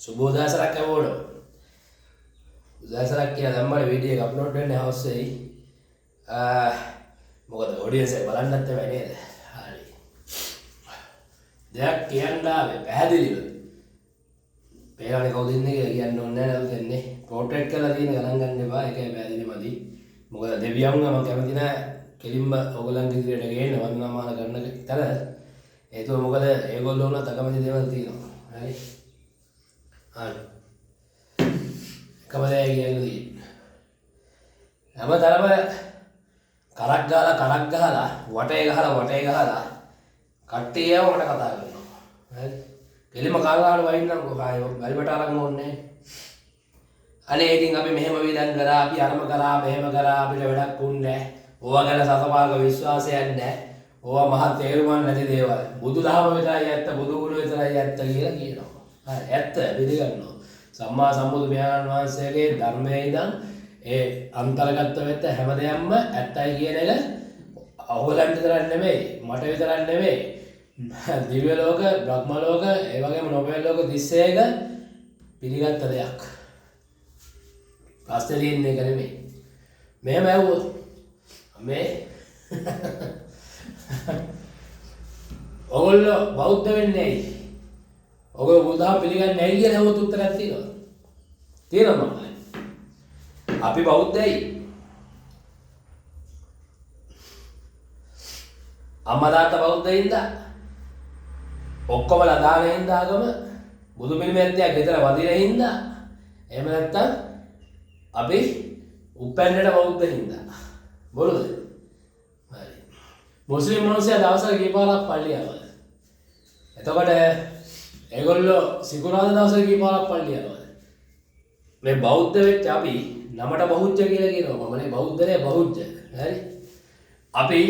සුබෝදෑසරක් හැමෝටම. උදෑසරක් කියලා දැම්මම වීඩියෝ එක අප්ලෝඩ් වෙන්න අවශ්‍යයි. මොකද ඔඩියන්ස් එක බලන්නත් වෙයි නේද? හරි. දෙයක් කියන්න ආවේ පැහැදිලිව. පේරානේ කවුද ඉන්නේ කියලා කියන්න ඕනේ නැහැ නේද දෙන්නේ. පෝට්‍රේට් කරලා තියෙන ගණන් ගන්න එපා. ඒකයි පැහැදිලිමදි. මොකද දෙවියන්ව මම කැමති නැහැ කෙලින්ම ඔයගලන්ගේ ඉදිරියට ගේන්න වන්දනාමාන කරන විතර. ඒතුව මොකද ඒගොල්ලෝ උනත් අකමැති දේවල් තියෙනවා. හරි. හරි. කමදේ කියන්නේ. හැමදාම කරක් ගහලා වටේ ගහලා කට්ටියව මට කතා කරනවා. හරි. කෙලිම කාලාවට වයින්නම් කොහායෝ ගල්බට අරන් ඕනේ. අනේ ඉතින් අපි මෙහෙම විදන් කරා අපි අරම කරා මෙහෙම කරා අපිට වැඩක් වුන්නේ නැහැ. ඕවා ගැන සතපාක විශ්වාසයක් නැහැ. ඕවා මහා තේරුමක් නැති දේවල්. බුදුදහම විතරයි ඇත්ත බුදු ගුණ විතරයි ඇත්ත කියලා කියනවා. හරි ඇත්ත පිළිගන්නවා. සම්මා සම්බුදු පියාණන් වහන්සේගේ ධර්මයේ ඉඳන් ඒ අන්තර්ගත වෙච්ච හැම දෙයක්ම ඇත්තයි කියන එක ඔයගලන්ට විතරක් නෙමෙයි මට විතරක් නෙමෙයි දිව්‍ය ලෝක බ්‍රහ්ම ලෝක ඒ වගේම නොබෙල් ලෝක 31 පිළිගත්ත දෙයක්. පාස්තරින් එක නෙමෙයි. මෙහෙම ඇහුවොත් මේ ඔයගොල්ලෝ බෞද්ධ වෙන්නේ ඇයි? ඔයගොල්ලෝ බුදුදහම පිළිගන්නේ නැයි කියලා හැමෝත් උත්තරයක් තියෙනවා. තියෙනවා මම. අපි බෞද්ධයි. අම්මා තාත්තා බෞද්ධයින්ද? ඔක්කොම දානෙන් දාගම බුදු පිළිමයක් ගෙදර වදිනින්ද? එහෙම නැත්තම් අපි උපැන්නට බෞද්ධයින්ද? බොරුද? හරි. මුස්ලිම් මිනිස්සු දවසට කීපාරක් පල්ලිය යනවා. එතකොට ඒගොල්ලෝ සිකුරාදා දවසේ කීපාරක් පල්ලිය යනවා. මේ බෞද්ධ වෙච්ච අපි නමට බෞද්ධ කියලා කියනවා. මම නේ බෞද්ධ නේ බෞද්ධ. හරි. අපි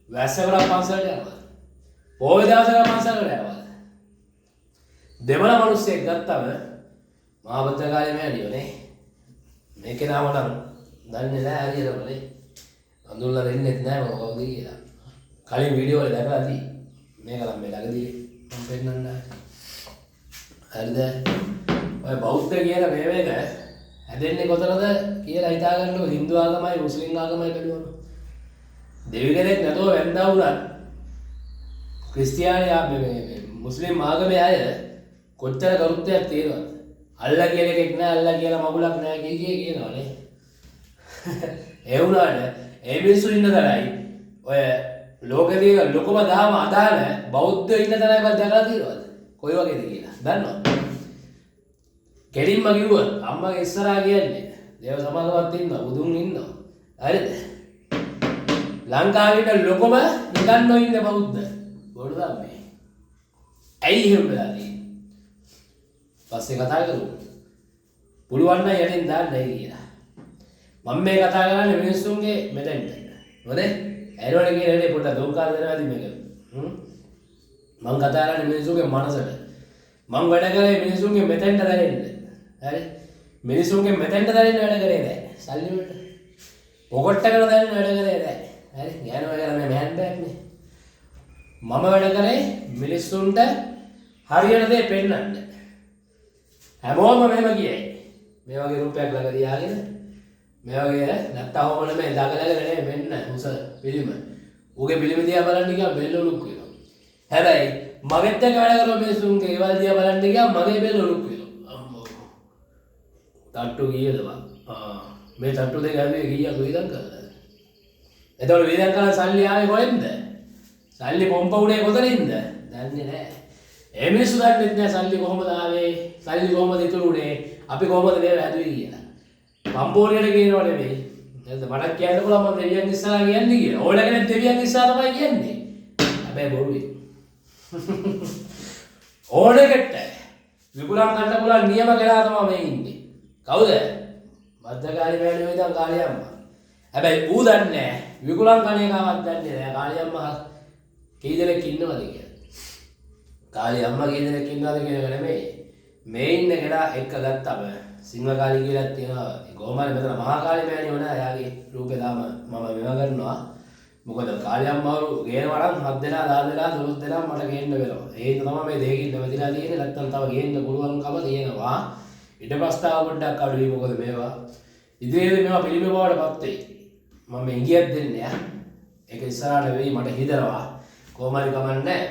වැස්සකට පන්සලට යනවා. පොය දවසක පන්සලට යනවා. දෙමළ මිනිස්සෙක් ගත්තම මහාවද්දකාරී මෑණියෝ නේ. මේකේ නම නම් දන්නේ නැහැ හරියටම නේ. අඳුල්ලා දෙන්නෙත් නැහැ මම කවුද කියලා. කලින් වීඩියෝ වල දැකලා ඇති. මේක නම් මේ ළඟදී මම පෙන්නන්න. හරිද? ඔය බෞද්ධ කියන මේක හැදෙන්නේ කොතනද කියලා හිතා ගන්නකො හින්දු ආගමයි මුස්ලිම් ආගමයි බැලුවම. දෙවි කෙනෙක් නැතෝ වැන්දා වුණත් ක්‍රිස්තියානි මේ මුස්ලිම් ආගමේ අය කොච්චර කරුත්තයක් තියෙනවද? අල්ලා කියන එකෙක් නෑ අල්ලා කියලා මගුලක් නෑ කියනවනේ. ඒ වුණාට ඒ මිනිස්සු ඉන්න තරයි ඔය ලෝකේ ලොකම දහම අදාළ බෞද්ධ ඉන්න තරයිවත් දැකලා තියෙනවද? කොයි වගේද කියලා දන්නවද? කෙලින්ම කිව්වොත් අම්මගේ ඉස්සරහා කියන්නේ දේව සමාගමක් ඉන්නවා බුදුන් ඉන්නවා. හරිද? ලංකාවේ ලොකම නිකන් ඉන්න බෞද්ධ බොරු දන්නේ. ඇයි එහෙම වෙලා තියෙන්නේ? පස්සේ කතා කරමු. පුළුවන් නම් යටින් දාන්නයි කියලා. මම මේ කතා කරන්නේ මිනිස්සුන්ගේ මෙතෙන්ට. හොඳේ? ඇරවල කියන හැටි පොඩ්ඩක් දෝංකාර දෙනවා ඉතින් මේක. මම කතා කරන්නේ මිනිස්සුන්ගේ මනසට. මම වැඩ කරේ මිනිස්සුන්ගේ මෙතෙන්ට දැනෙන්න. හරි? මිනිස්සුන්ගේ මෙතෙන්ට දැනෙන්න වැඩ කරේ නෑ. සල්ලි වලට. පොකට් එකට දැනෙන්න වැඩ කරේ නෑ. හරි? ගෑනෝ කරන්නේ මේ හෑන්ඩ් බෑග් නේ. මම වැඩ කරේ මිනිස්සුන්ට හරියට දේ පෙන්නන්න. හැමෝම මෙහෙම කියයි. මේ වගේ රුපියක් ළඟ තියාගෙන මේ වගේ නැත්තම් ඕම නෙමෙයි දඟලගෙන නේ මෙන්න උස පිළිම. ඌගේ පිළිම දිහා බලන්න ගියාම බෙල්ල උලුක් වෙනවා. හැබැයි මගෙත් එක්ක වැඩ කරන මිනිස්සුන්ගේ ඒවල් දිහා බලන්න ගියාම මගේ බෙල්ල උලුක් වෙනවා. අම්මෝ. තට්ටු කීයද බං? මේ තට්ටු දෙක ඇවිල්ලා කීයක් වියදම් කළාද? එතකොට වියදම් කරලා සල්ලි ආවේ කොහෙන්ද? සල්ලි පොම්ප උනේ කොතනින්ද? දන්නේ නැහැ. ඒ මිනිස්සු දන්නේ නැහැ සල්ලි කොහොමද ආවේ? සල්ලි කොහොමද ඉතුරු උනේ? අපි කොහොමද මේව හැදුවේ කියලා. පම්පෝරියට කියනව නෙමෙයි. නේද? මට කියන්න පුළුවන් මම දෙවියන් ඉස්සරහා කියන්නේ කියලා. ඕන කෙනෙක් දෙවියන් ඉස්සරහා තමයි කියන්නේ. හැබැයි බොරුයි. ඕන එකට විකුලම් ගන්න පුළුවන් නියම කෙනා තමයි මේ ඉන්නේ. කවුද? මද්දකාරී මෑණියෝ ඉඳන් කාලියම්මා. හැබැයි ඌ දන්නේ නැහැ. විකුලම් කණේ කාවත් දන්නේ නැහැ. කාලියම්මා කී දෙනෙක් ඉන්නවද කියලා. කාලියම්මා කී දෙනෙක් ඉන්නවද කියන එක නෙමෙයි. මේ ඉන්න කෙනා එක්ක ගත්තම සිංහකාලී කියලා තියෙනවා. කොහොමද මෙතන මහා කාලී මෑණියෝ නෑ. එයාගේ රූපේ දාම මම මෙව කරනවා. මොකද කාලියම්මාරු ගේනවා නම් 7 දෙනා 10 දෙනා 12 දෙනා මට ගේන්න වෙනවා. ඒක තමයි මේ දෙකකින් නැවතිලා තියෙන්නේ. නැත්තම් තව ගේන්න පුළුවන්කම තියෙනවා. ඊට ප්‍රස්තාව පොඩ්ඩක් අඩුයි. මොකද මේවා ඉදිරියේදී මේවා පිළිම බවටපත් වෙයි. මම ඉංගියක් දෙන්නේ ඈ. ඒක ඉස්සරහට වෙයි මට හිතනවා. කොහොම හරි කමන්නේ.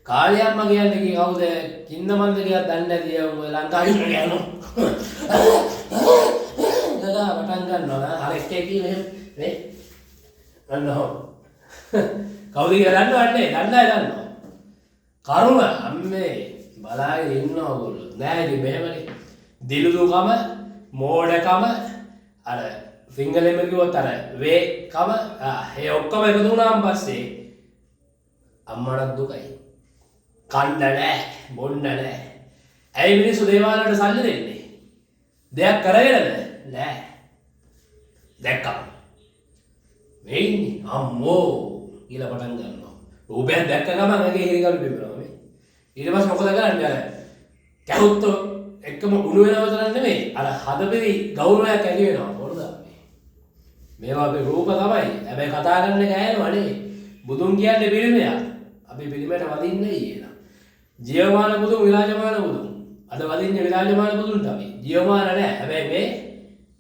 කාලියම්මා කියන්නේ කවුද? කින්නමන්ද කියලා දන්නේ නැති අය ලංකාවේ යනවා. දදා වටන් ගන්නවා. අර එකේ කියන්නේ මේ අන්නෝ. කවුද කියලා දන්නවන්නේ? දන්නවා. කරුණ අම්මේ බලාගෙන ඉන්නවා ඔයගොල්ලෝ. නෑ ඉතින් මෙහෙමනේ. දිලුදුකම, මෝඩකම අර සිංහලෙන් කිව්වොත් අර වේකම ඒ ඔක්කොම එකතු වුණාන් පස්සේ අම්මටත් දුකයි. කන්න නෑ, බොන්න නෑ. ඇයි මිනිස්සු දේවාල වලට සල්ලි දෙන්නේ? දෙයක් කරගෙනද? නෑ. දැක්කම. මේ ඉන්නේ අම්මෝ කියලා පටන් ගන්නවා. රූපයක් දැක්ක ගමන් ඇගේ හිරිකරු පිපෙනවා මේ. ඊට පස්සේ මොකද කරන්නේ අර කැහුත් එක්කම උණු වෙනව තරම් නෙමෙයි. අර හදපෙවි ගෞරවයක් ඇති වෙනවා. මේවා අපේ රූප තමයි. හැබැයි කතා කරන්න ගෑනවා නේ. බුදුන් කියන්නේ පිළිමයක්. අපි පිළිමයට වදින්නේ කියන. ජීවමාන බුදුන් විරාජමාන බුදුන්. අද වදින්නේ විරාජමාන බුදුන්ට අපි. ජීවමාන නෑ. හැබැයි මේ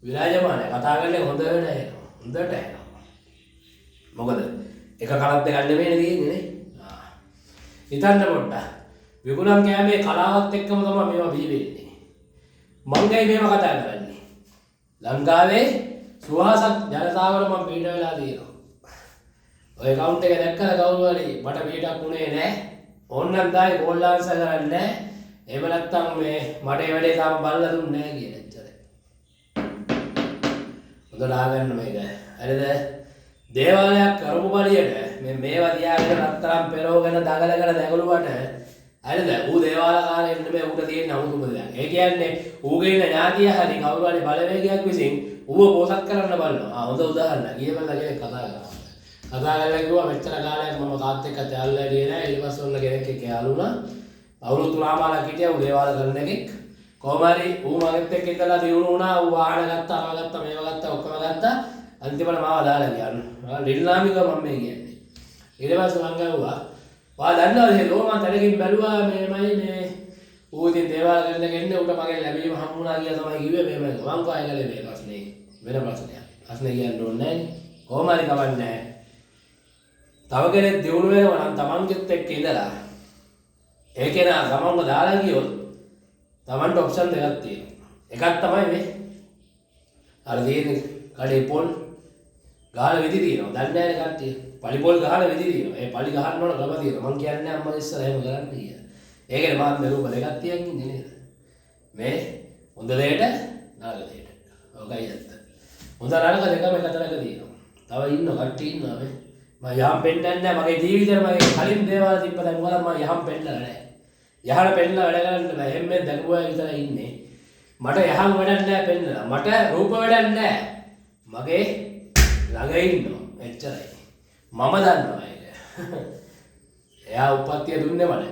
විරාජමාන කතා කරන්නේ හොඳට එනවා. හොඳට එනවා. මොකද එක කලක් දෙකක් නෙමෙයි තියෙන්නේ නේ. හිතන්න පොඩ්ඩක්. විකුණම් කෑමේ කලාවත් එක්කම තමයි මේවා බිහි වෙන්නේ. මංගයි මේව කතා කරන්නේ. ලංකාවේ සුවාසක් ජනතාවට මම පීඩ වෙලා තියෙනවා. ඔය account එක දැක්කම කවුරු හරි මට පීඩක් උනේ නැහැ. ඕන්නම් දායි කෝල් ආන්සර් කරන්නේ නැහැ. එහෙම නැත්නම් මේ මට ඒ වැඩේ තාම බලලා දුන්නේ නැහැ කියන එච්චරයි. හොඳට ආගන්න මේක. හරිද? දේවාලයක් කරපු බලියට මේවා තියාගෙන රත්තරන් පෙරෝගෙන දඟලගෙන දැගලුවට හරිද? ඌ දේවාලකාරයෙක් නෙමෙයි ඌට තියෙන අමුතුම දෙයක්. ඒ කියන්නේ ඌගේ ඉන්න ඥාතිය හරි කවුරු හරි බලවේගයක් විසින් ඌව පෝසත් කරන්න බලනවා. හොඳ උදාහරණයක්. ඊයේවල කෙනෙක් කතා කරා. කතා කරලා කිව්වා මෙච්චර කාලයක් මම තාත් එක්ක තැල්ලා හිටියේ නෑ. ඊට පස්සේ ඔන්න කෙනෙක් එක්ක යාළුණා. අවුරුදු 3මාලක් හිටියා ඌ දේවාල කරන එකෙක්. කොහොම හරි ඌ මගෙත් එක්ක ඉඳලා දිනුන වුණා. ඌ ආහන ගත්තා, අරව ගත්තා, මේව ගත්තා, ඔක්කොම ගත්තා. අන්තිමට මාව දාලා ගියා. ලිල්නාමික මම මේ කියන්නේ. ඊට පස්සේ මං ගාවා වා දන්නවද මේ ලෝමා තැනකින් බැලුවා මේමයි මේ ඌ ඉතින් දේවාල කරන්න ගෙන්නේ ඌට මගෙන් ලැබීම හම්බුණා කියලා තමයි කිව්වේ මේමයි. මං කෝ අයගලේ මේ ප්‍රශ්නේ වෙන ප්‍රශ්නයක්. ප්‍රශ්නේ කියන්න ඕනේ නෑනේ. කොහොම හරි කවන්නේ නෑ. තව කෙනෙක් දිනු වෙනවා නම් තමන්ගෙත් එක්ක ඉඳලා ඒකේ නා තමන්ව දාලා ගියොත් තමන්ට ඔප්ෂන් දෙකක් තියෙනවා. එකක් තමයි මේ අර තියෙන්නේ කඩේ පොල් ගහලා විදි තියෙනවා. දන්නේ නැහැ කට්ටිය. පලි පොල් ගහලා විදි තියෙනවා. ඒ පලි ගහන්න ඕන ක්‍රම තියෙනවා. මං කියන්නේ අම්මා ඉස්සර එහෙම කරන්න කියලා. ඒකනේ මාත් මේ රූප දෙකක් තියන් ඉන්නේ නේද? මේ හොඳ දෙයට නරක දෙයට. ඔකයි ඇත්ත. හොඳ නරක දෙකම එකතරක තියෙනවා. තව ඉන්න කට්ටිය ඉන්නවා මේ. මම යහම් පෙන්නන්නේ නැහැ. මගේ ජීවිතේ මගේ කලින් දේවල් තිබ්බ දැන් මොකද මම යහම් පෙන්නලා නැහැ. යහන පෙන්නලා වැඩ කරන්න බෑ. හැමෙන් දකුවා විතරයි ඉන්නේ. මට යහම් වැඩක් නැහැ පෙන්නලා. මට රූප වැඩක් නැහැ. මගේ ළඟ ඉන්නවා. එච්චරයි. මම දන්නවා ඒක. එයා උප්පත්තිය දුන්නේ මට.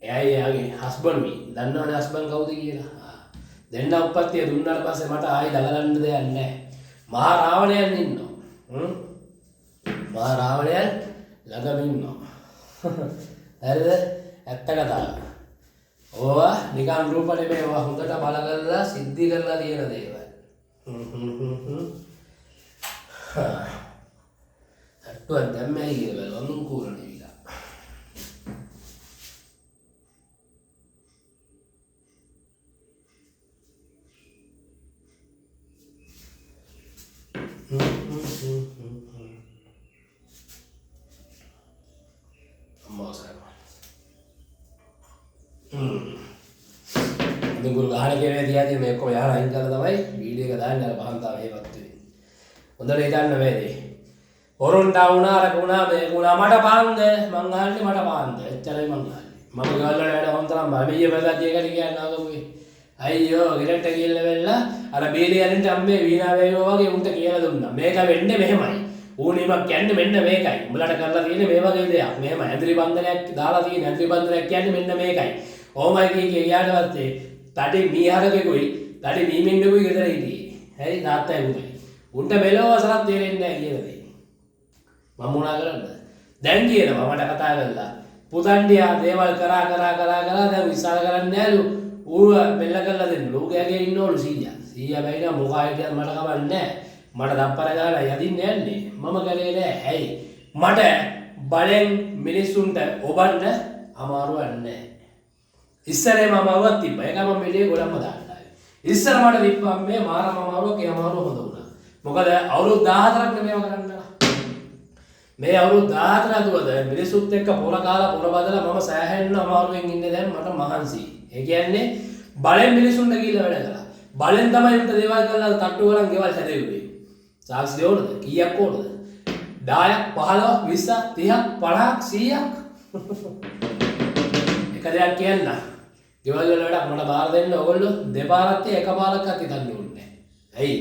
එයායි එයාගේ හස්බන්ඩ් මී. දන්නවනේ හස්බන්ඩ් කවුද කියලා. දෙන්න උප්පත්තිය දුන්නාට පස්සේ මට ආයි දඟලන්න දෙයක් නැහැ. මහා රාවණයන් ඉන්නවා. මහා රාවණයන් ළඟම ඉන්නවා. හරිද? ඇත්ත කතාව. ඕවා නිකන් රූප නෙමෙයි. ඕවා හොඳට බල කරලා සිද්ධි කරලා තියෙන දේවල්. අට්ටුවක් දැම්මයි කියලා බලන්න කෝරණේ විලා. ගුරු ගහන කෙනේ තියාදී මේ ඔක්කොම යහලා අයින් කරලා තමයි වීඩියෝ එක දාන්නේ අර බහන්තාව හේවත් වෙන්නේ. හොඳට හිතන්න වේදේ. හොරුන්ටා වුණා අරක වුණා මේක වුණා මට පාන්ද මං අහන්නේ මට පාන්ද එච්චරයි මං අහන්නේ. මම ගල් වල වැඩ හොන්තරම් බබිය බදක් එකකට කියන්නේ ආගමුගේ. අයියෝ ගෙරට කියලා වෙලා අර බීලියන්ට අම්මේ වීණා වේවෝ වගේ උන්ට කියලා දුන්නා. මේක වෙන්නේ මෙහෙමයි. ඌනිමක් කියන්නේ මෙන්න මේකයි. උඹලට කරලා තියෙන්නේ මේ වගේ දෙයක්. මෙහෙම ඇඳරි බන්ධනයක් දාලා තියෙන ඇඳරි බන්ධනයක් කියන්නේ මෙන්න මේකයි. ඕමයි කිය ඊට පස්සේ තඩි මීහරකෙකුයි තඩි මීමින්ඩකුයි ගෙදර හිටියේ. හරි තාත්තයි පුතයි. උන්ට මෙලෝ වසරක් තේරෙන්නේ නැහැ කියලා දෙන්නේ. මම මොනා කරන්නද? දැන් කියනවා මට කතා කරලා පුතන්ඩියා දේවල් කරා දැන් විශ්වාස කරන්නේ නැලු. ඌව බෙල්ල කරලා දෙන්න. ලෝකයාගේ ඉන්නවලු 100. 100 බැයිනා මොකා හිටියත් මට කවන්නේ නැහැ. මට දප්පර ගාලා යදින්නේ නැන්නේ. මම කරේ නෑ. ඇයි? මට බලෙන් මිනිස්සුන්ට ඔබන්න අමාරුවක් නැහැ. ඉස්සරේ මම අවුවත් තිබ්බා. ඒක මම මෙලිය ගොඩක්ම දාන්නා. ඉස්සර මට තිබ්බා මේ මාරම අමාරුවක් ඒ අමාරුව හොඳ වුණා. මොකද අවුරුදු 14ක් නෙමෙයි කරන්න. මේ අවුරුදු 14 තුවද මිනිසුත් එක්ක පොර කාලා පොර බදලා මම සෑහෙන්න අමාරුවෙන් ඉන්නේ දැන් මට මහන්සි. ඒ කියන්නේ බලෙන් මිනිසුන්ට ගිහිල්ලා වැඩ කරා. බලෙන් තමයි උන්ට දේවල් කරලා තට්ටු කරන් ගෙවල් හැදෙන්නේ. සාක්ෂි දෙවලද? කීයක් ඕනද? 10ක් 15ක් 20ක් 30ක් 50ක් 100ක්. එක දෙයක් කියන්න. ගෙවල් වල වැඩක් මට බාර දෙන්න ඕගොල්ලෝ දෙපාරක් එකපාරක්වත් හිතන්න ඕනේ නැහැ. ඇයි?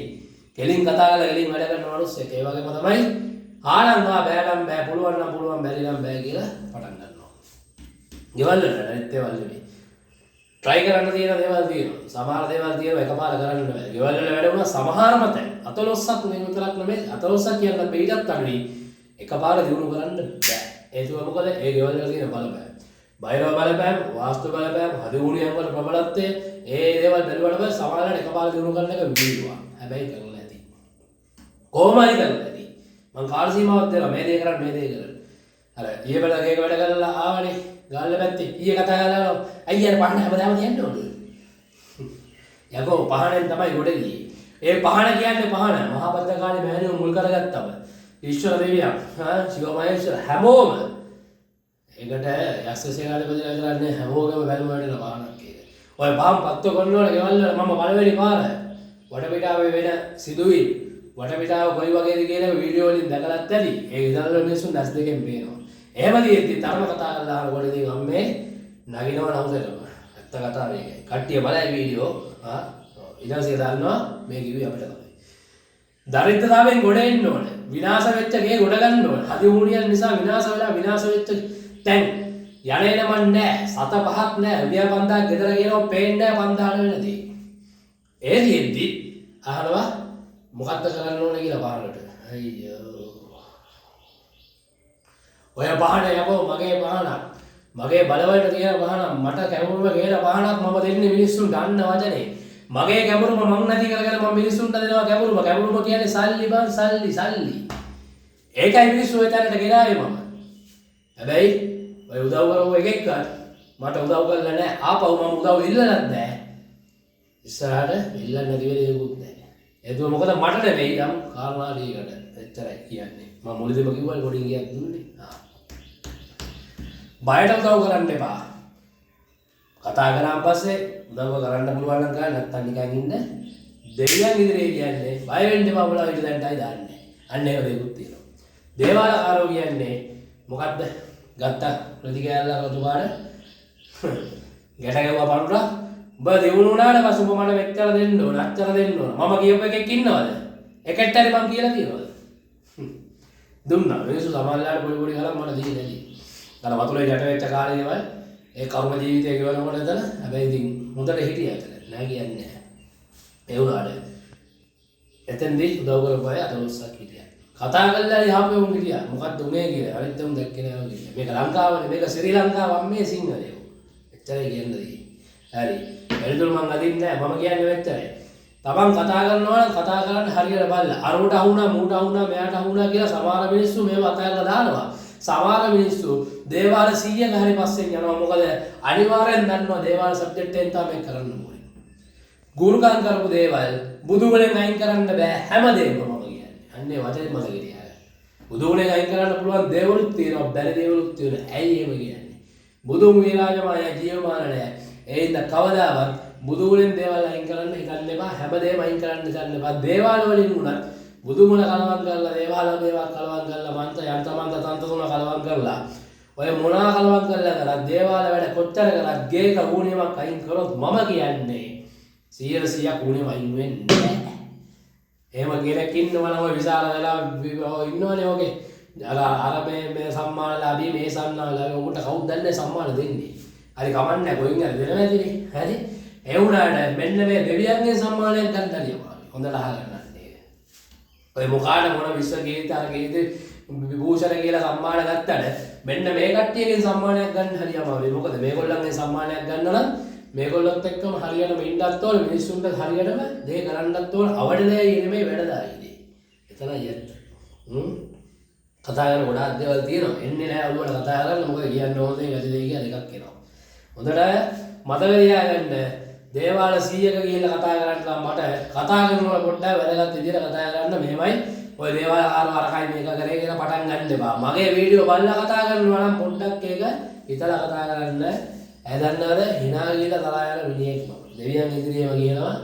කෙලින් කතා කරලා කෙලින් වැඩ කරන මිනිස්සෙක් ඒ වගේම තමයි ආනම් බෑනම් බෑ පුළුවන් නම් පුළුවන් බැරි නම් බෑ කියලා පටන් ගන්නවා. ගෙවල් වල නැත් ඒවල් නෙමෙයි. try කරන්න තියෙන දේවල් තියෙනවා. සමහර දේවල් තියෙනවා එකපාර කරන්න බෑ. ගෙවල් වල වැඩ වුණා සමහරම තැන් 14ක් නෙමෙයි විතරක් නෙමෙයි 14ක් කියන්න බෙයිටත් අඩුයි. එකපාර දිනු කරන්න බෑ. ඒතුව මොකද ඒ ගෙවල් වල තියෙන බලපෑම. බයිරව බලපෑම, වාස්තු බලපෑම, හදිගුණියන් වල ප්‍රබලත්වය ඒ දේවල් බැලුවට පස්සේ සමහරවිට එකපාර දිනු කරන එක විදිනවා. හැබැයි කරලා නැති. කොහොමයි කරන්නේ? මං කාල සීමාවක් දෙනවා මේ දේ කරන්න මේ දේ කරන්න. අර ඊයේ බඩගේක වැඩ කරලා ආවනේ ගාල්ල පැත්තේ. ඊයේ කතා කරලා අයියාට පහන හැමදාම තියන්න ඕනේ. යකෝ පහනෙන් තමයි ගොඩ ගියේ. ඒ පහන කියන්නේ පහන මහා බද්දකාලේ මෑණියෝ මුල් කරගත්තම ඊශ්වර දෙවියන් ශිව මහේශ්වර හැමෝම ඒකට යක්ෂසේනාට බෙදලා කරන්නේ හැමෝගම බැලුම වෙන පහනක් ඒක. ඔය පහන් පත්තු කරනවල ගෙවල් වල මම පළවෙනි පාර වටපිටාවේ වෙන සිදුවීම් වටපිටාව කොයි වගේද කියන වීඩියෝ වලින් දැකලත් ඇති. ඒ විතරල මිනිස්සුන් දැස් දෙකෙන් පේනවා. එහෙම දීති තරම කතා කරලා අහනකොට ඉතින් අම්මේ නගිනව නවසලම. ඇත්ත කතාව මේකයි. කට්ටිය බලයි වීඩියෝ. ඊළඟට දන්නවා මේ කිව්වේ අපිට තමයි. දරිද්‍රතාවයෙන් ගොඩ එන්න ඕන. විනාශ වෙච්ච ගේ ගොඩ ගන්න ඕන. හදිමුණියන් නිසා විනාශ වෙලා විනාශ වෙච්ච තැන් යන්නේ නමන් නෑ. සත පහක් නෑ. රුපියල් 5000ක් ගෙදර කියනවා පේන්නේ නෑ 5000 වෙනදී. ඒ දිෙද්දි අහනවා මොකක්ද කරන්න ඕනේ කියලා පහනට. අයියෝ. ඔය පහන යකෝ මගේ පහනක්. මගේ බලවලට තියෙන පහනක්. මට කැමුරුම ගේන පහනක් මම දෙන්නේ මිනිස්සුන් ගන්න වචනේ. මගේ කැමුරුම මං නැති කරගෙන මම මිනිස්සුන්ට දෙනවා කැමුරුම. කැමුරුම කියන්නේ සල්ලි බං සල්ලි. ඒකයි මිනිස්සු එතනට ගෙනාවේ මම. හැබැයි ඔය උදව් කරව එකෙක් මට උදව් කරලා නැහැ. ආපහු මම උදව් ඉල්ලලත් නැහැ. ඉස්සරහට ඉල්ලන්න නැති වෙලෙකුත් නැහැ. ඒතුව මොකද මට නෙවෙයි නම් කාරණාලීකට එච්චරයි කියන්නේ. මම මුලදීම කිව්වා පොඩි ගියක් දුන්නේ. බයට උදව් කරන්න එපා. කතා කරාන් පස්සේ උදව් කරන්න පුළුවන් නම් කරන්න නැත්තම් නිකන් ඉන්න. දෙවියන් ඉදිරියේ කියන්නේ බය වෙන්න එපා බලා හිට දැන්ටයි දාන්නේ. අන්න ඒක දෙකුත් තියෙනවා. දේවාලකාරෝ කියන්නේ මොකද්ද? ගත්ත ප්‍රතිකෑල්ල රතුපාට ගැට ගැව්වා පණුරා උඹ දිනුන උනාට පස්සේ උඹ මට මෙච්චර දෙන්න ඕන අච්චර දෙන්න ඕන මම කියපු එකෙක් ඉන්නවද එකට හරි මං කියලා තියනවද දුන්නා මිනිස්සු සමහරලාට පොඩි ගලක් මට දීලා නැති අර වතුරේ යට වෙච්ච කාලේ දේවල් ඒ කර්ම ජීවිතය ගෙවනකොට එතන හැබැයි ඉතින් හොඳට හිටියා එතන නෑ කියන්නේ ඒ උනාට එතෙන්දී උදව් කරපුවා අතලොස්සක් හිටියා කතා කරලා යහපෙ උන් හිටියා මොකක්ද උනේ කියලා අනිත් උන් දැක්කේ නෑ කියලා මේක ලංකාවනේ මේක ශ්‍රී ලංකාව අම්මේ සිංහලයෝ එච්චරයි කියන්නේ හරි එළිතුරු මං අදින්නේ නෑ මම කියන්නේ මෙච්චරයි තමන් කතා කරනවා නම් කතා කරන්න හරියට බලලා අරුවට අහුණා මූට අහුණා මෙයාට අහුණා කියලා සමහර මිනිස්සු මේව අතහැරලා දානවා සමහර මිනිස්සු දේවාල 100ක හරි පස්සෙන් යනවා මොකද අනිවාර්යෙන් දන්නවා දේවාල සබ්ජෙක්ට් එකෙන් තමයි කරන්න ඕනේ ගුරුකම් කරපු දේවල් බුදු ගුණෙන් අයින් කරන්න බෑ හැමදේම මම කියන්නේ අන්නේ වචනේ මතක තියාගන්න බුදු ගුණෙන් අයින් කරන්න පුළුවන් දේවලුත් තියෙනවා බැරි දේවලුත් තියෙනවා ඇයි එහෙම කියන්නේ බුදුන් විරාජමානයි ජීවමාන නෑ ඒ ඉඳ කවදාවත් බුදු ගුණෙන් දේවල් අයින් කරන්න හිතන්න එපා හැමදේම අයින් කරන්න හිතන්න එපා දේවාල වලින් උනත් බුදු ගුණ කලවම් කරලා දේවාල කලවම් කරලා මන්ත්‍ර යන්ත්‍ර මන්ත්‍ර තන්ත්‍ර තුන කලවම් කරලා ඔය මොනවා කලවම් කරලා කරා දේවාල වැඩ කොච්චර කරා ගේක ඌණියමක් අයින් කරොත් මම කියන්නේ 100% ඌණියම අයින් වෙන්නේ නැහැ එහෙම කෙනෙක් ඉන්නවනම් ඔය විශාල වෙලා ඉන්නවනේ ඔගේ අර මේ සම්මානලාභී මේ සම්මානලාභී උඹට කවුද දන්නේ සම්මාන දෙන්නේ හරි කමන්නේ කොයින් හරි දෙනවා ඇතිනේ හරි ඒ වුණාට මෙන්න මේ දෙවියන්ගේ සම්මානයක් ගන්න හරි අමාරුයි හොඳට අහගන්න ඕනේ ඔය මොකාට මොන විශ්ව ගීත අර ගීත විභූෂණ කියලා සම්මාන ගත්තට මෙන්න මේ කට්ටියගෙන් සම්මානයක් ගන්න හරි අමාරුයි. මොකද මේගොල්ලන්ගෙන් සම්මානයක් ගන්න නම් මේගොල්ලොත් එක්කම හරියටම ඉන්නත් ඕන, මිනිස්සුන්ට හරියටම දේ කරන්නත් ඕන. අවඩ දේ නෙමෙයි වැඩදායිදී. එතනයි ඇත්ත. කතා කරන ගොඩාක් දේවල් තියෙනවා. එන්නේ නැහැ ඔළුවට කතා කරන්න. මොකද කියන්න ඕන දේ වැඩි දේ කියලා දෙකක් එනවා. හොඳට මතක තියාගන්න දේවාල 100ක ගිහිල්ලා කතා කරන්න නම් මට කතා කරනකොට පොඩ්ඩක් වැදගත් විදිහට කතා කරන්න මෙහෙමයි. ඔය දේවාල අරකයි මේක කරේ කියලා පටන් ගන්න එපා. මගේ වීඩියෝ බලලා කතා කරනවා නම් පොඩ්ඩක් ඒක හිතලා කතා කරන්න. ඇදන්නවද hina ගිහලා තරහා යන මිනිහෙක් මම. දෙවියන් ඉදිරියේම කියනවා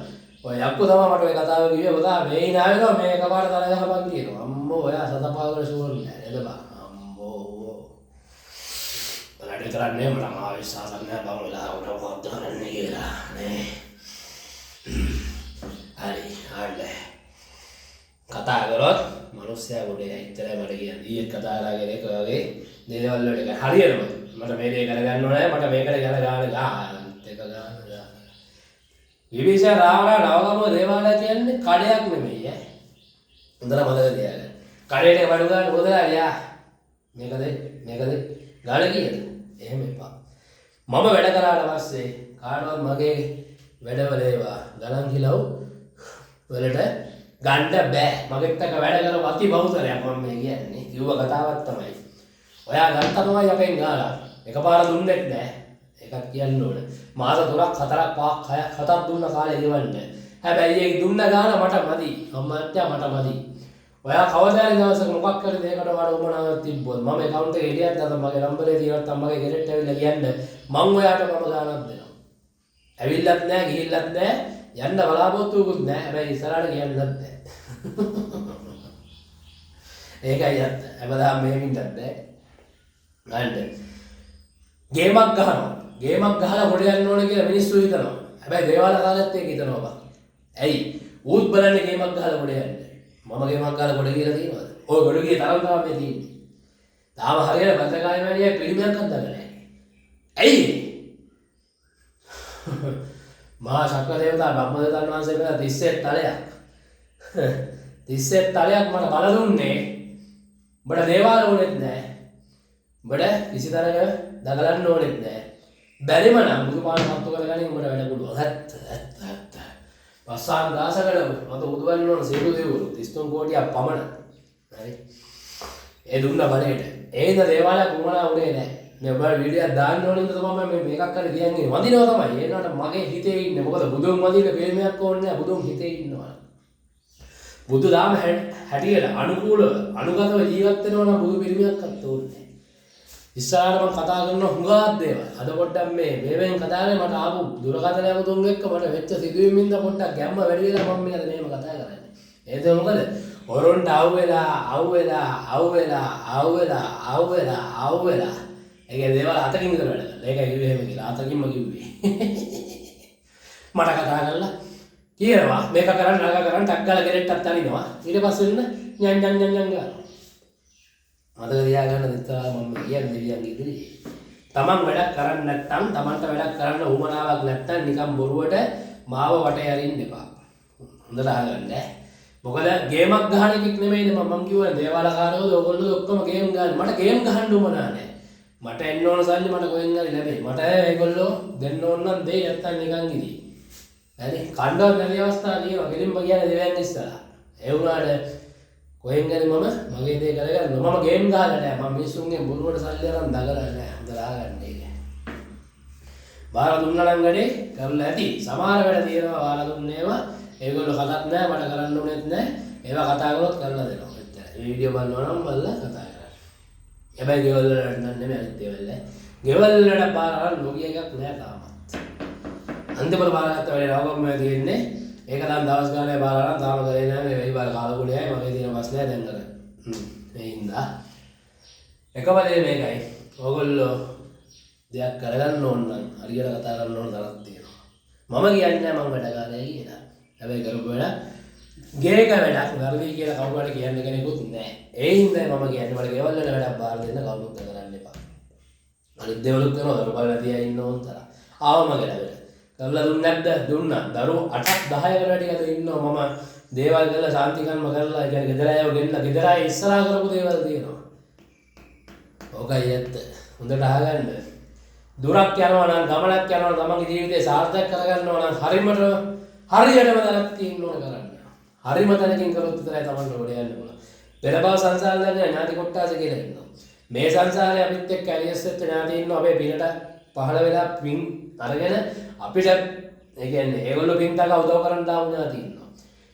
ඔය යක්කු තමයි මට ඔය කතාව කිව්වේ. ඔතා මේ hina වෙනවා මේ එකපාර තරහ ගහපන් කියනවා. අම්මෝ ඔයා සතපාවල ෂුවර් නෑ නේද බා. අම්මෝ. බලන්න කරන්නේ මට මා විශ්වාසක් නෑ බං වෙලාවට මොකක්ද කරන්නේ කියලා නේ. හරි හරි. කතා කරොත් මිනිස්සයා ගොඩේ ඇත්තටම මට කියන්නේ ඊයේ කතා කරගෙන ඒක වගේ දේවල් වලට හරියටම මට මේ දේ කරගන්න ඕනේ මට මේකට යන ගාන එක ගාන විවිෂ රාවණ නවගම දේවාලය කියන්නේ කඩයක් නෙමෙයි ඈ හොඳට මතක තියාගන්න කඩේට වඩු ගන්න හොදලා යා මේකද ගාන කීයද එහෙම එපා මම වැඩ කරාට පස්සේ කාටවත් මගේ වැඩවල ඒවා ගණන් කිලව් වලට ගන්න බෑ මගෙත් එක වැඩ කර වති බහුතරයක් මම මේ කියන්නේ කිව්ව කතාවක් තමයි ඔයා ගත්ත තමයි යකෙන් ගාලා එකපාර දුන්නෙත් නෑ ඒකත් කියන්න ඕන මාස 3ක් 4ක් 5ක් 6ක් 7ක් දුන්න කාලේ ගෙවන්න හැබැයි ඒ දුන්න ගාන මට මදි අම්මත්තා මට මදි ඔයා කවදා හරි දවසක මොකක් කරේ දෙයකට වඩා උමනාවක් තිබ්බොත් මම account එකේ එළියක් නැත්නම් මගේ නම්බරේ තියෙනත් අම්මගේ ගෙරෙට් ඇවිල්ලා කියන්න මං ඔයාට මම ගානක් දෙනවා ඇවිල්ලත් නෑ ගිහිල්ලත් නෑ යන්න බලාපොරොත්තුකුත් නෑ හැබැයි ඉස්සරහට කියන්නත් නෑ ඒකයි ඇත්ත හැමදාම මේකින්වත් නෑ නේද ගේමක් ගහලා කොට යන්න ඕන කියලා මිනිස්සු හිතනවා හැබැයි දේවාල කාලෙත් ඒක හිතනවා බා ඇයි ඌත් බලන්නේ ගේමක් ගහලා කොට යන්න මම ගේමක් ගහලා කොට කියලා තියෙනවද ඔය කොට ගියේ තරම් තමයි මේ තියෙන්නේ තාම හරියට බන්දකාලේ මැනියා පිළිමයක් හදලා නැහැ ඇයි මහා ශක්‍ර දේවතා බ්‍රහ්මදේවයන් වහන්සේ කියලා 31 තලයක් 31 තලයක් මට බල දුන්නේ උඹට දේවාල ඕනෙත් නැහැ උඹට කිසිතරක දගලන්න ඕනෙත් නැහැ බැරිම නම් බුදුපාණ සත්තු කරගන්නේ උඹට වැඩ පුළුවන් ඇත්ත පස්සාන් දාසකට මත උදුවන්න ඕන සියලු දෙවිවරු 33 කෝටියක් පමණ හරි ඒ දුන්න බලයට ඒද දේවාලයක් උමනා උනේ නැහැ මේ ඔබ වීඩියෝ දාන්න ඕනේ නේද තමයි මේ මේකක් කරේ කියන්නේ වදිනවා තමයි ඒනට මගේ හිතේ ඉන්නේ මොකද බුදුන් වදින ප්‍රේමයක් ඕනේ නැහැ බුදුන් හිතේ ඉන්නවා බුදු දාම හැටියට අනුකූලව අනුගතව ජීවත් වෙනවා නම් බුදු පිළිමයක් අත් ඕනේ ඉස්සරහට මම කතා කරන හුඟක් දේවල් අද පොඩ්ඩක් මේවෙන් කතා කරේ මට ආපු දුරකථනයක් තුන් එක්ක මට වෙච්ච සිදුවීමින්ද පොඩ්ඩක් ගැම්ම වැඩි වෙලා මම මේකද මෙහෙම කතා කරන්නේ ඒද මොකද ඔරොන්ට ආවෙලා ඒකේ දේවල් අතකින් විතර වැඩ කරලා. ඒකයි කිව්වේ එහෙම කියලා. අතකින්ම කිව්වේ. මට කතා කරලා කියනවා මේක කරන්න නග කරන්න ටක් ගාලා ගෙරෙට්ටක් තනිනවා. ඊට පස්සේ ඉන්න යන් ගන්නවා. මතක තියාගන්න දෙත්තා මම කියන්නේ දෙවියන් ඉදිරියේ. තමන් වැඩක් කරන්නේ නැත්නම් තමන්ට වැඩක් කරන්න උවමනාවක් නැත්නම් නිකන් බොරුවට මාව වටේ අරින්න එපා. හොඳට අහගන්න. මොකද ගේමක් ගහන එකක් නෙමෙයිනේ මම කිව්වා දේවාලකාරයෝ ඔයගොල්ලෝ ඔක්කොම ගේම් ගන්න. මට ගේම් ගහන්න උවමනා නැහැ. මට එන්න ඕන සල්ලි මට කොහෙන් හරි ලැබෙයි. මට ඒගොල්ලෝ දෙන්න ඕන නම් දෙයි නැත්තම් නිකන් ඉදී. හරි කණ්ඩායම් නැති අවස්ථා තියෙනවා. කෙලින්ම කියන්නේ දෙවියන් ඉස්සලා. ඒ වුණාට කොහෙන් හරි මම මගේ දේ කරගන්න. මම ගේම් ගහලා නැහැ. මම මිනිස්සුන්ගේ බොරුවට සල්ලි අරන් දගලා නැහැ. හොඳලා ගන්න ඒක. බාර දුන්නා නම් වැඩේ කරලා ඇති. සමහර වැඩ තියෙනවා බාර දුන්නේවා. ඒගොල්ලෝ කතාත් නැහැ මට කරන්න ඕනෙත් නැහැ. ඒවා කතා කරොත් කරලා දෙනවා. එච්චරයි. වීඩියෝ බලනවා නම් බලලා කතා හැබැයි ගෙවල් වලට නම් නෙමෙයි අනිත් දේවල් ඈ. ගෙවල් වලට බාර අරන් නොගිය එකක් නෑ තාමත්. අන්තිමට බාරගත්ත වෙලේ රවකම තියෙන්නේ. ඒක නම් දවස් ගානේ බාර අරන් තාම කරේ නෑ මේ වෙයි බාර කාලකුණේයි මගේ තියෙන ප්‍රශ්නය දැන් කරේ. මේ හින්දා එකවලේ මේකයි. ඕගොල්ලෝ දෙයක් කරගන්න ඕන නම් හරියට කතා කරන්න ඕන තරක් තියෙනවා. මම කියන්නේ මම වැඩකාරයයි කියලා. හැබැයි කරපු වැඩ ගේක වැඩක් වැරදි කියලා කවුරුහරි කියන්න කෙනෙකුත් නැහැ. ඒ හින්දා මම කියන්නේ මට ගෙවල් වල වැඩක් බාර දෙන්න කවුරුත් කරන්න එපා. අනිත් දේවලුත් කරනවා දරුවෝ බලලා තියා ඉන්න ඕන තරම්. ආවම ගලවල. කරලා දුන්නේ නැද්ද? දුන්නා. දරුවෝ 8ක් 10කට වැඩි අද ඉන්නවා මම දේවල් කරලා ශාන්ති කර්ම කරලා ඒ කියන්නේ ගෙදර අයව ගෙන්නලා ගෙදර අය ඉස්සරහා කරපු දේවල් තියෙනවා. ඕකයි ඇත්ත. හොඳට අහගන්න. දුරක් යනවා නම් ගමනක් යනවා නම් තමන්ගේ ජීවිතේ සාර්ථක කරගන්නවා නම් හරියටම දැනක් තියෙන්න ඕන කරන්න. හරිම තැනකින් කරොත් විතරයි තමන්ට ගොඩ යන්න පුළුවන්. පෙර භව සංසාරේ ඥාති කොට්ටාස කියලා ඉන්නවා. මේ සංසාරේ අපිත් එක්ක ඇලියස් වෙච්ච ඥාති ඉන්නවා අපේ පිනට පහළ වෙලා පින් අරගෙන අපිට ඒ කියන්නේ ඒගොල්ලෝ පින් තක උදව් කරන්න ආව ඥාති ඉන්නවා.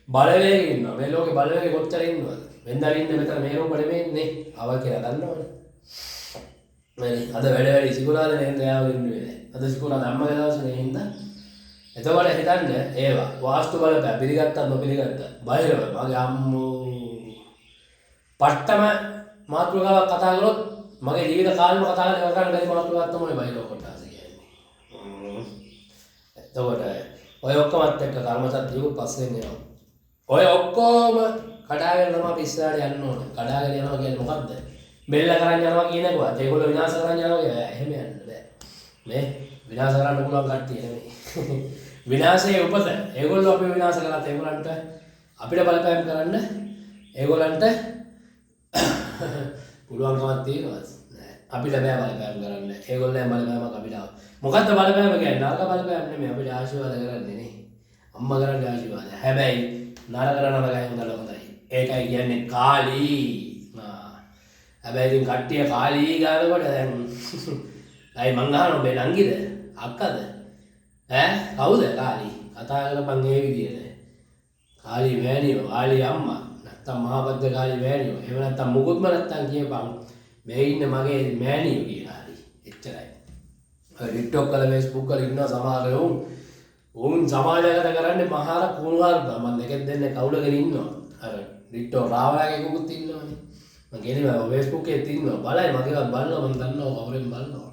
බලවේග ඉන්නවා. මේ ලෝකේ බලවේග කොච්චර ඉන්නවද? වෙන්දා ඉන්නේ මෙතන මේ රූප නෙමෙයිනේ. ආවල් කියලා දන්නවනේ. මම අද වැඩ ඉසිකුරාද නේද යාව ඉන්නේ නැහැ. අද ඉසිකුරාද අම්මගේ දවසේ නේද? එතකොට හිතන්න ඒවා වාස්තු බලපෑ පිළිගත්තත් නොපිළිගත්තත් බයරව මගේ අම්මෝ පට්ටම මාතෘකාවක් කතා කරොත් මගේ ජීවිත කාලෙම කතා කරන්න බැරි මාතෘකාවක් තමයි බයරව කොටස කියන්නේ. එතකොට ඔය ඔක්කොමත් එක්ක කර්මසත්‍යයක පස්සෙන් එනවා. ඔය ඔක්කොම කඩාගෙන තමයි අපි ඉස්සරහට යන්න ඕනේ. කඩාගෙන යනවා කියන්නේ මොකද්ද? බෙල්ල කරන් යනවා කියන එකවත් ඒගොල්ලෝ විනාශ කරන් යනවා කියන්නේ එහෙම යන්න බෑ. මේ විනාශ කරන්න පුළුවන් කට්ටිය නෙමෙයි. විනාශයේ උපත ඒගොල්ලෝ අපි විනාශ කරලා ඒගොල්ලන්ට අපිට බලපෑම් කරන්න ඒගොල්ලන්ට පුළුවන්කමක් තියෙනවද? නෑ. අපිට බෑ බලපෑම් කරන්න. ඒගොල්ලෝ බලපෑමක් අපිට ආව. මොකද්ද බලපෑම කියන්නේ? නරක බලපෑම් නෙමෙයි අපිට ආශිර්වාද කරන්නේ නේ. අම්මා කරන්නේ ආශිර්වාද. හැබැයි නරක නරකයි හොඳයි. ඒකයි කියන්නේ කාලී. හැබැයි ඉතින් කට්ටිය කාලී ගානකොට දැන් අයි මං අහනවා මේ නංගිද අක්කද ඈ කවුද කාලී කතා කරපන් ඒ විදියට කාලී මෑණියෝ කාලී අම්මා නැත්තම් මහාබද්ද කාලී මෑණියෝ එහෙම නැත්තම් මුකුත්ම නැත්තම් කියපන් මේ ඉන්නේ මගේ මෑණියෝ කියලා හරි එච්චරයි ඔය TikTok වල Facebook වල ඉන්න සමහර උන් සමාජගත කරන්නේ මහාර කුණුහරුප මම දෙකෙන් දෙන්නේ කවුලගෙන ඉන්නවා අර TikTok රාවයාගේ කුකුත් ඉන්නවනේ මම කියන්නේ Facebook එකේ තියෙනවා බලයි මගේවත් බලනවා මම දන්නවා කවුරුන් බලනවා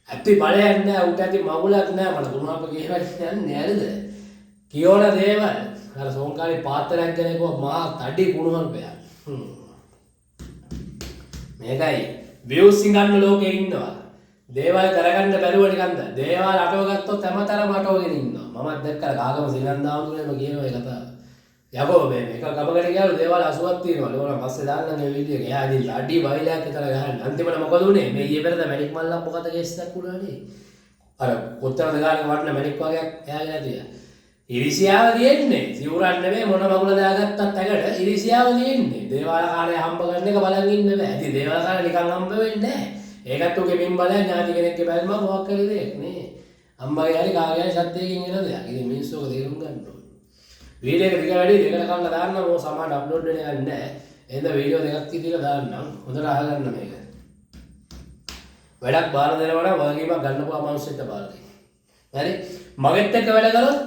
ඇත්ති බලයක් නෑ උට ඇති මගුලක් නෑ මට කුණාප කියවන්නේ යන්නේ නෑද කියෝන දේවල් අර සෝන්කාරී පාත්‍රයක් ගැන කිව්ව මහා තඩි කුණුහරුපයක් මේකයි views ගන්න ලෝකේ ඉන්නවා දේවල් කරගන්න බැරුව නිකන්ද දේවල් අටව ගත්තොත් හැමතරම අටවගෙන ඉන්නවා මමත් දැක්කලා කාගම සිනන්දාවුනේම කියනවා ඒ කතාව යකෝ මේ එක ගමකට ගියාලු දේවල් 80ක් තියෙනවා. ඒගොල්ලෝ පස්සේ දාන්න මේ වීඩියෝ එක. එයා ඉතින් අඩි බයිලයක් විතර ගහන්න. අන්තිමට මොකද උනේ? මේ ඊයේ පෙරේද මැණික් මල්ලක් මොකද කේස් එකක් වුණානේ. අර කොච්චරද ගානක වටන මැණික් වගේක් එයාගෙන තියා. ඉරිසියාව තියෙන්නේ. සිවුරක් නෙමෙයි මොන මගුල දාගත්තත් ඇඟට ඉරිසියාව තියෙන්නේ. දේවාල කාලේ හම්බ කරන එක බලන් ඉන්න බෑ. ඉතින් දේවාල කාලේ නිකන් හම්බ වෙන්නේ නැහැ. ඒකත් උගේ පින් බලය ඥාති කෙනෙක්ගේ බැල්ම මොකක් කරේ දෙයක් නේ. අම්මගේ හරි කාගේ හරි සත්‍යයකින් එන දෙයක්. ඉතින් මිනිස්සු ඔක තේරුම් ගන්න ඕනේ. වීඩියෝ එක දිග වැඩි දෙකට කන්න දාන්න ඕක සමහරට අප්ලෝඩ් වෙන්න යන්නේ නැහැ. එහෙනම් වීඩියෝ දෙකක් විතර දාන්නම්. හොඳට අහගන්න මේක. වැඩක් බාර දෙනවනම් වගකීමක් ගන්න පුළුවන් මිනිස්සුන්ට බාර දෙන්න. හරි? මගෙත් එක්ක වැඩ කරොත්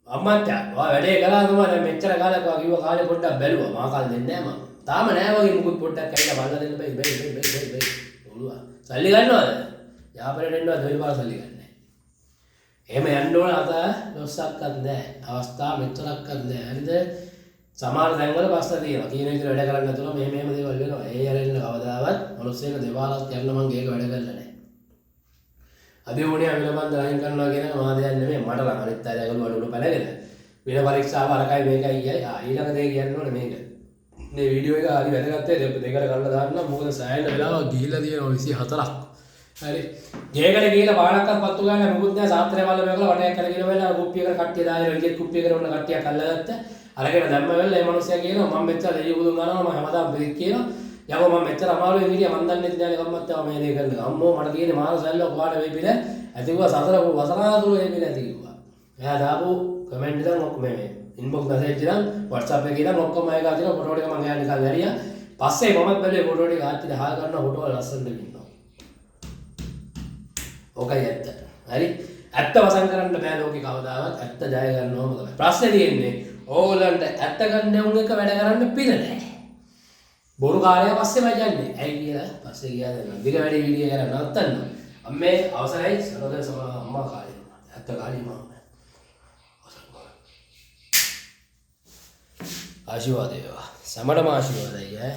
අම්මත් ඔයා වැඩේ කළා තමයි දැන් මෙච්චර කාලයක් ඔයා කිව්ව කාලේ පොඩ්ඩක් බැලුවා. මා කාලේ දෙන්නේ නැහැ මම. තාම නැහැ වගේ මුකුත් පොඩ්ඩක් ඇවිල්ලා බලලා දෙන්න බෑ. ඔළුවා. සල්ලි ගන්නවද? යාපරේට එන්නවද දෙවි පාර සල්ලි ගන්න. එහෙම යන්න ඕන අත ලොස්සක්වත් නැහැ. අවස්ථා මෙච්චරක්වත් නැහැ. හරිද? සමහර තැන්වල ප්‍රශ්න තියෙනවා. කියන විදිහට වැඩ කරන්න නැතුව මෙහෙම දේවල් වෙනවා. ඒ ඇරෙන්න කවදාවත් මොලොස්සේක දෙපාරක් යන්න මං ඒක වැඩ කරලා නැහැ. අද උනේ අවිලබන්ද ලයින් කරනවා කියන එක මාදයක් නෙමෙයි. මට නම් අනිත් අය ඒගොල්ලෝ වල පැනගෙන. වෙන පරීක්ෂාව අරකයි මේකයි කියයි. ඊළඟ දේ කියන්න ඕනේ මේක. මේ වීඩියෝ එක හරි වැදගත් දෙකට කරලා දාන්න. මොකද සෑහෙන වෙලාවක් ගිහිල්ලා තියෙනවා 24ක්. හරි ගේකට ගිහලා බාණක්වත් පත්තු ගන්න මොකුත් නෑ සාත්‍රය වල මේකලා වටයක් කරගෙන වෙලා කුප්පිය කර කට්ටිය දාලා විකට් කුප්පිය කර උන්න කට්ටියක් අල්ලගත්ත අරගෙන දැම්ම වෙලා මේ මිනිස්සයා කියනවා මම මෙච්චර දෙවියෝ බුදුන් ගන්නවා මම හැමදාම බෙහෙත් කියනවා යකෝ මම මෙච්චර අමාරුවෙන් හිටියා මන් දන්නේ නැහැ කම්මත් ආව මේ දේ කරන්න අම්මෝ මට තියෙන්නේ මාන සැල්ලක් ඔයාට වෙයි පිළ ඇතිවා සතර වසනාතුරු වෙයි පිළ ඇති කිව්වා එයා දාපු කමෙන්ට් එකෙන් ඔක්කොම මේ ඉන්බොක්ස් මැසේජ් එකෙන් WhatsApp එකේ ඉතින් ඔක්කොම ඒක අදින ෆොටෝ ටික මම එයා නිකන් ඇරියා පස්සේ මමත් බැලුවේ ෆොටෝ ටික ආච්චිට හා ගන්න ෆොටෝ වල ලස්සනට ඉන්නවා ඕකයි ඇත්ත. හරි? ඇත්ත වසන් කරන්න බෑ ලෝකේ කවදාවත්. ඇත්ත ජය ගන්නවම තමයි. ප්‍රශ්නේ තියෙන්නේ ඕගොල්ලන්ට ඇත්ත ගන්න උන් එක වැඩ කරන්න පිළ නැහැ. බොරු කාර්යය පස්සේමයි යන්නේ. ඇයි කියලා පස්සේ ගියා දැන්. දිග වැඩි වීඩියෝ කරලා නවත්තන්න. අම්මේ අවසරයි සරෝදර අම්මා කාලේ. ඇත්ත කාලේ මම. ආශිර්වාද වේවා. සමඩම ආශිර්වාදයි ඈ.